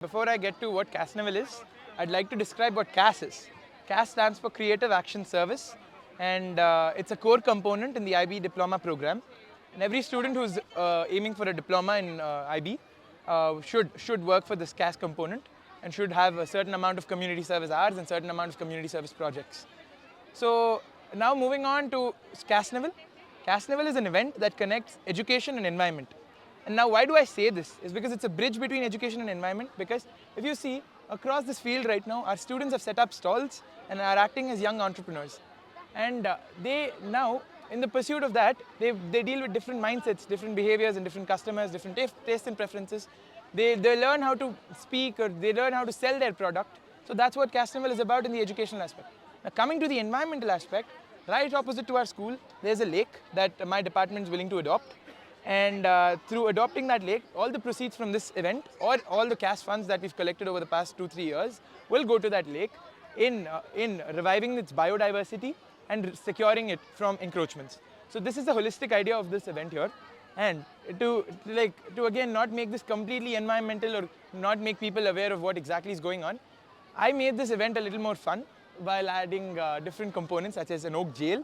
Before I get to what CASnival is, I'd like to describe what CAS is. CAS stands for Creative Action Service, and it's a core component in the IB diploma program. And every student who's aiming for a diploma in IB should work for this CAS component and should have a certain amount of community service hours and certain amount of community service projects. So now moving on to CASnival. CASnival is an event that connects education and environment. And now why do I say this? Is because it's a bridge between education and environment, because if you see across this field right now, our students have set up stalls and are acting as young entrepreneurs. And they now, in the pursuit of that, they deal with different mindsets, different behaviors and different customers, different tastes and preferences. They learn how to speak or they learn how to sell their product. So that's what CASnival is about in the educational aspect. Now coming to the environmental aspect, right opposite to our school, there's a lake that my department is willing to adopt. And through adopting that lake, all the proceeds from this event or all the cash funds that we've collected over the past 2-3 years will go to that lake in reviving its biodiversity and securing it from encroachments. So this is the holistic idea of this event here. And to again not make this completely environmental or not make people aware of what exactly is going on, I made this event a little more fun while adding different components such as an oak jail,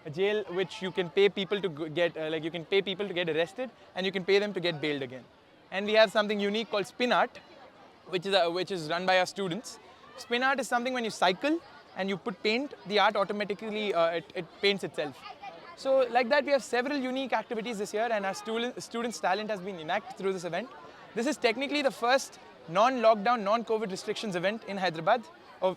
a jail which you can pay people to get arrested and you can pay them to get bailed again. And we have something unique called spin art, which is run by our students. Spin art is something when you cycle and you put paint, the art automatically it paints itself. So like that, we have several unique activities this year, and our students' talent has been enacted through this event. This is technically the first non-lockdown, non-COVID restrictions event in Hyderabad,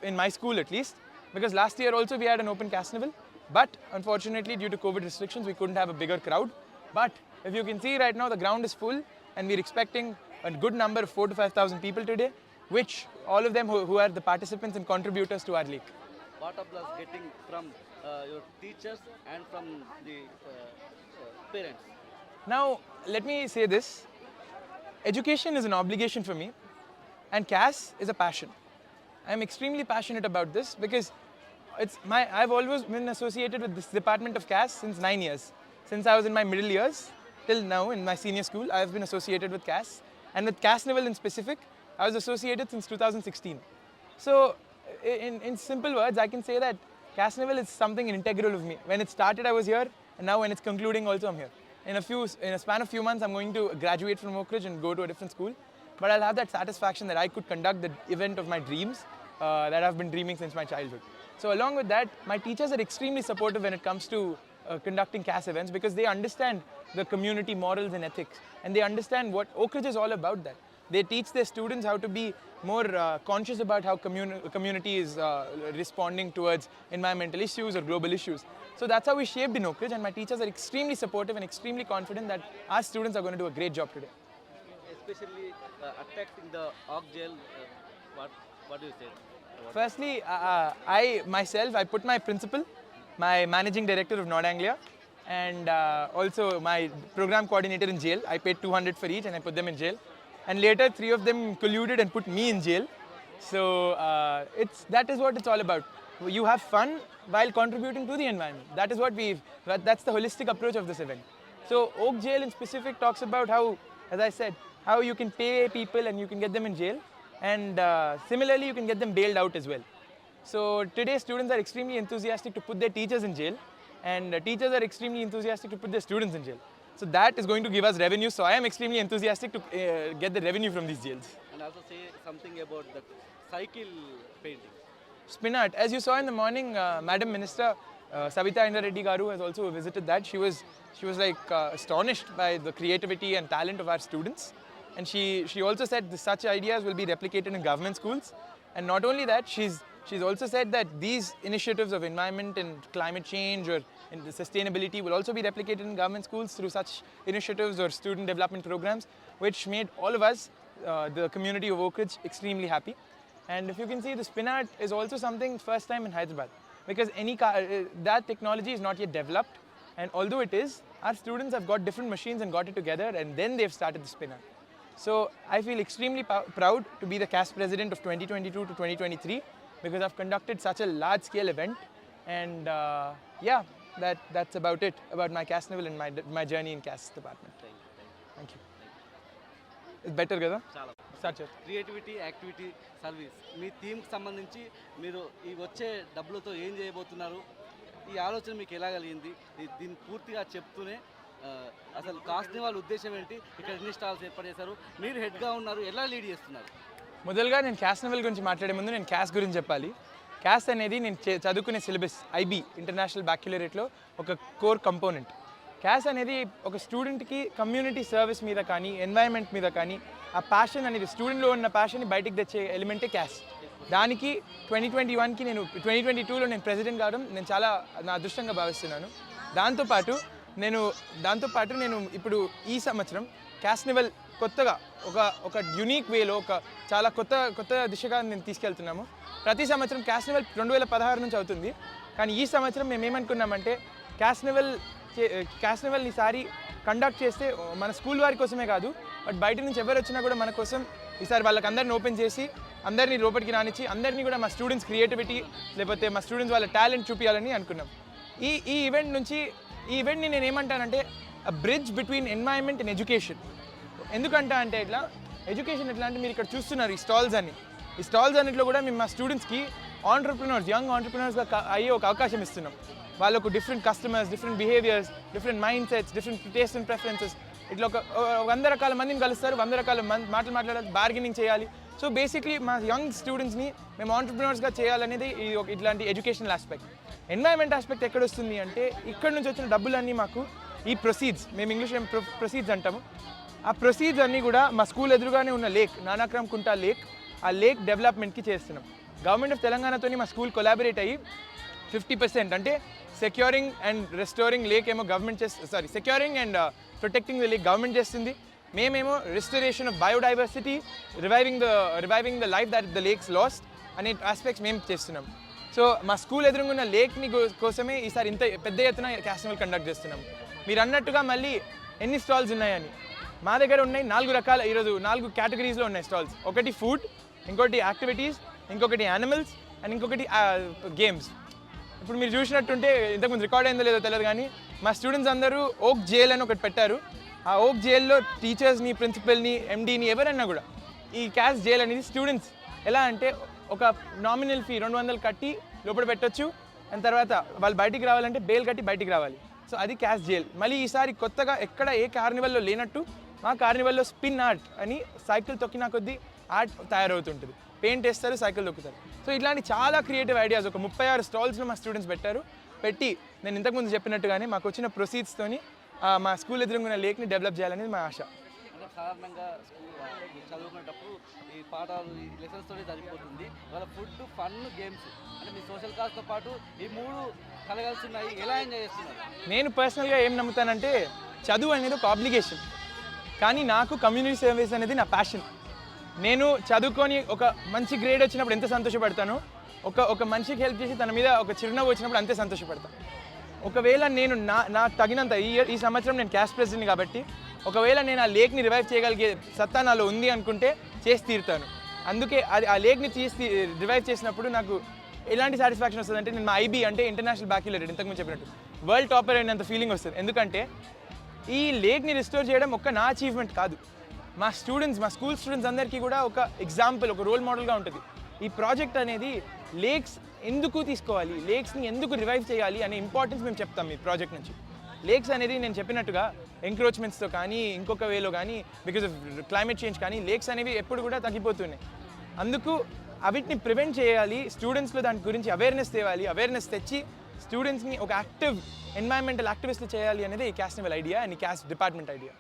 in my school at least, because last year also we had an open CASnival, but unfortunately due to COVID restrictions we couldn't have a bigger crowd. But if you can see right now, the ground is full and we're expecting a good number of 4,000 to 5,000 people today, which all of them who are the participants and contributors to our league. What applause getting from your teachers and from the parents? Now, let me say this. Education is an obligation for me, and CAS is a passion. I'm extremely passionate about this because I've always been associated with this department of CAS since 9 years. Since I was in my middle years, till now in my senior school, I've been associated with CAS. And with CASnival in specific, I was associated since 2016. So, in simple words, I can say that CASnival is something integral of me. When it started, I was here, and now when it's concluding, also I'm here. In a span of few months, I'm going to graduate from Oak Ridge and go to a different school. But I'll have that satisfaction that I could conduct the event of my dreams that I've been dreaming since my childhood. So along with that, my teachers are extremely supportive when it comes to conducting CAS events, because they understand the community morals and ethics, and they understand what Oak Ridge is all about. That they teach their students how to be more conscious about how community is responding towards environmental issues or global issues. So that's how we shaped in Oak Ridge, and my teachers are extremely supportive and extremely confident that our students are going to do a great job today. Especially attacking the oak jail, what do you say? Firstly, I put my principal, my managing director of Nord Anglia, and also my program coordinator in jail. I paid 200 for each and I put them in jail. And later, 3 of them colluded and put me in jail. So that is what it's all about. You have fun while contributing to the environment. That's the holistic approach of this event. So Oak Jail in specific talks about how, as I said, how you can pay people and you can get them in jail. And similarly, you can get them bailed out as well. So today, students are extremely enthusiastic to put their teachers in jail, and teachers are extremely enthusiastic to put their students in jail. So that is going to give us revenue. So I am extremely enthusiastic to get the revenue from these jails. And also say something about the cycle painting. Spin art. As you saw in the morning, Madam Minister Savita Indra Reddy Garu has also visited that. She was like astonished by the creativity and talent of our students. And she also said such ideas will be replicated in government schools. And not only that, she's also said that these initiatives of environment and climate change or in the sustainability will also be replicated in government schools through such initiatives or student development programs, which made all of us, the community of Oak Ridge, extremely happy. And if you can see, the spin art is also something first time in Hyderabad, because that technology is not yet developed. And although it is, our students have got different machines and got it together, and then they've started the spin art. So I feel extremely proud to be the CAS president of 2022 to 2023, because I've conducted such a large-scale event. And yeah, that's about it, about my CASnival and my journey in CAS department. Thank you. Thank you. Better కదా. చాలా start చేద్దాం. Creativity, activity, service మీ థీమ్కి సంబంధించి మీరు ఈ వచ్చే డబ్బులతో ఏం చేయబోతున్నారు, ఈ ఆలోచన మీకు ఎలా కలిగింది, దీన్ని పూర్తిగా చెప్తూనే అసలు CASnival ఉద్దేశం ఏంటి, ఇక్కడ ఎన్ని స్టాల్స్ ఏర్పాటు చేశారు, మీరు హెడ్గా ఉన్నారు, ఎలా లీడ్ చేస్తున్నారు? మొదలుగా నేను CASnival గురించి మాట్లాడే ముందు నేను CAS గురించి చెప్పాలి. CAS అనేది నేను చదువుకునే సిలబస్ IB ఇంటర్నేషనల్ బ్యాక్యులరేట్లో ఒక కోర్ కంపోనెంట్. CAS అనేది ఒక స్టూడెంట్కి కమ్యూనిటీ సర్వీస్ మీద కానీ ఎన్వైరన్మెంట్ మీద కానీ ఆ ప్యాషన్ అనేది స్టూడెంట్లో ఉన్న ప్యాషన్ని బయటికి తెచ్చే ఎలిమెంటే CAS. దానికి 2021కి నేను 2022లో నేను ప్రెసిడెంట్ కావడం నేను చాలా నా అదృష్టంగా భావిస్తున్నాను. దాంతోపాటు నేను ఇప్పుడు ఈ సంవత్సరం CASnival కొత్తగా ఒక యూనిక్ వేలో ఒక చాలా కొత్త దిశగా నేను తీసుకెళ్తున్నాము. ప్రతి సంవత్సరం CASnival 2016 నుంచి అవుతుంది, కానీ ఈ సంవత్సరం మేము ఏమనుకున్నామంటే CASnival ఈసారి కండక్ట్ చేస్తే మన స్కూల్ వారి కోసమే కాదు, బట్ బయట నుంచి ఎవరు వచ్చినా కూడా మన కోసం ఈసారి వాళ్ళకి అందరిని ఓపెన్ చేసి అందరినీ లోపలికి రానిచ్చి అందరినీ కూడా మా స్టూడెంట్స్ క్రియేటివిటీ లేకపోతే మా స్టూడెంట్స్ వాళ్ళ టాలెంట్ చూపించాలని అనుకున్నాం. ఈ ఈవెంట్ని నేను ఏమంటానంటే bridge between environment and education. ఎందుకంటే ఇట్లా ఎడ్యుకేషన్ ఎట్లా అంటే మీరు ఇక్కడ చూస్తున్నారు ఈ స్టాల్స్ అన్నింటిలో కూడా మేము మా స్టూడెంట్స్కి యంగ్ ఆంటర్ప్రినర్స్గా అయ్యే ఒక అవకాశం ఇస్తున్నాం. వాళ్ళకు different customers, different behaviours, different mind sets, different taste and preferences, ఇట్లా ఒక 100 రకాల మందిని కలుస్తారు, 100 రకాల మాట్లాడాలి, బార్గెనింగ్ చేయాలి. సో బేసిక్లీ మా యంగ్ స్టూడెంట్స్ని మేము ఆంటర్ప్రినర్స్గా చేయాలనేది ఇట్లాంటి ఎడ్యుకేషనల్ ఆస్పెక్ట్. ఎన్వైరన్మెంట్ ఆస్పెక్ట్ ఎక్కడ వస్తుంది అంటే ఇక్కడ నుంచి వచ్చిన డబ్బులన్నీ మాకు ఈ ప్రొసీడ్స్, మేము ఇంగ్లీష్లో ప్రొసీడ్స్ అంటాము, ఆ ప్రొసీడ్స్ అన్నీ కూడా మా స్కూల్ ఎదురుగానే ఉన్న లేక్, నానాక్రమ్ కుంటా లేక్, ఆ లేక్ డెవలప్మెంట్కి చేస్తున్నాం. గవర్నమెంట్ ఆఫ్ తెలంగాణతో మా స్కూల్ కొలాబరేట్ అయ్యి 50% అంటే సెక్యూరింగ్ అండ్ రెస్టోరింగ్ లేక్ ఏమో securing and protecting the lake government చేస్తుంది. మేమేమో restoration of biodiversity, reviving the life that the lakes last అనే ఆస్పెక్ట్స్ మేము చేస్తున్నాం. సో మా స్కూల్ ఎదురుగున్న లేక్ని కోసమే ఈసారి ఇంత పెద్ద ఎత్తున CASnival కండక్ట్ చేస్తున్నాం. మీరు అన్నట్టుగా మళ్ళీ ఎన్ని స్టాల్స్ ఉన్నాయని, మా దగ్గర ఉన్నాయి 4 రకాల, ఈరోజు 4 కేటగిరీస్లో ఉన్నాయి స్టాల్స్. ఒకటి ఫుడ్, ఇంకోటి యాక్టివిటీస్, ఇంకొకటి యానిమల్స్ అండ్ ఇంకొకటి గేమ్స్. ఇప్పుడు మీరు చూసినట్టుంటే ఇంతకుముందు రికార్డ్ అయిందో లేదో తెలియదు, కానీ మా స్టూడెంట్స్ అందరూ ఓక్ జైల్ అని ఒకటి పెట్టారు. ఆ ఓక్ జైల్లో టీచర్స్ని, ప్రిన్సిపల్ని, MDని ఎవరైనా కూడా ఈ CAS జైల్ అనేది స్టూడెంట్స్ ఎలా అంటే ఒక నామినల్ ఫీ 200 కట్టి లోపల పెట్టొచ్చు, అండ్ తర్వాత వాళ్ళు బయటికి రావాలంటే బెయిల్ కట్టి బయటికి రావాలి. సో అది CAS జైల్. మళ్ళీ ఈసారి కొత్తగా ఎక్కడ ఏ కార్నివల్లో లేనట్టు మా కార్నివల్లో స్పిన్ ఆర్ట్ అని సైకిల్ తొక్కినా కొద్దీ ఆర్ట్ తయారవుతుంటుంది. పెయింట్ వేస్తారు, సైకిల్ తొక్కుతారు. సో ఇట్లాంటి చాలా క్రియేటివ్ ఐడియాస్ ఒక 36 స్టాల్స్లో మా స్టూడెంట్స్ పెట్టి నేను ఇంతకుముందు చెప్పినట్టుగానే మాకు వచ్చిన ప్రొసీడ్స్తోని మా స్కూల్ ఎదురుగున్న లేక్ని డెవలప్ చేయాలనేది మా ఆశ. అంటే సాధారణంగా స్కూల్ చదువుకునేటప్పుడు ఈ పాఠాలు, ఈ లెసన్స్తోనే సరిపోతుంది. వాళ్ళ ఫుడ్, ఫన్, గేమ్స్ అంటే మీ సోషల్ కాస్తో పాటు ఈ 3 కలగాల్సి ఉన్నాయి. ఎలా ఎంజాయ్ చేస్తున్నారు? నేను పర్సనల్గా ఏం నమ్ముతానంటే చదువు అనేది ఒక ఆబ్లిగేషన్, కానీ నాకు కమ్యూనిటీ సర్వీస్ అనేది నా ప్యాషన్. నేను చదువుకొని ఒక మంచి గ్రేడ్ వచ్చినప్పుడు ఎంత సంతోషపడతానో, ఒక మనిషికి హెల్ప్ చేసి తన మీద ఒక చిరునవ్వు వచ్చినప్పుడు అంతే సంతోషపడతాను. ఒకవేళ నేను నా తగినంత ఈ సంవత్సరం నేను CAS ప్రెసిడెంట్ కాబట్టి ఒకవేళ నేను ఆ లేక్ని రివైవ్ చేయగలిగే సత్తా నాలో ఉంది అనుకుంటే చేసి తీరుతాను. అందుకే ఆ లేక్ని రివైవ్ చేసినప్పుడు నాకు ఎలాంటి సాటిస్ఫాక్షన్ వస్తుంది అంటే నేను మా IB అంటే ఇంటర్నేషనల్ బ్యాక్యులరేట్ ఇంతకుముందు చెప్పినట్టు వరల్డ్ టాపర్ అయినంత ఫీలింగ్ వస్తుంది. ఎందుకంటే ఈ లేక్ని రిస్టోర్ చేయడం నా అచీవ్మెంట్ కాదు, మా స్కూల్ స్టూడెంట్స్ అందరికీ కూడా ఒక ఎగ్జాంపుల్, ఒక రోల్ మోడల్గా ఉంటుంది. ఈ ప్రాజెక్ట్ అనేది లేక్స్ ఎందుకు తీసుకోవాలి, లేక్స్ని ఎందుకు రివైవ్ చేయాలి అనే ఇంపార్టెన్స్ మేము చెప్తాం ఈ ప్రాజెక్ట్ నుంచి. లేక్స్ అనేది నేను చెప్పినట్టుగా ఎంక్రోచ్మెంట్స్తో కానీ ఇంకొక వేలో కానీ బికాజ్ ఆఫ్ క్లైమేట్ చేంజ్ కానీ లేక్స్ అనేవి ఎప్పుడు కూడా తగ్గిపోతున్నాయి. అందుకు అవిటిని ప్రివెంట్ చేయాలి, స్టూడెంట్స్లో దాని గురించి అవేర్నెస్ తేవాలి, అవేర్నెస్ తెచ్చి స్టూడెంట్స్ని ఒక యాక్టివ్ ఎన్వైరన్మెంటల్ యాక్టివిస్ట్లు చేయాలి అనేది ఈ CASnival ఐడియా అండ్ ఈ CAS డిపార్ట్మెంట్ ఐడియా.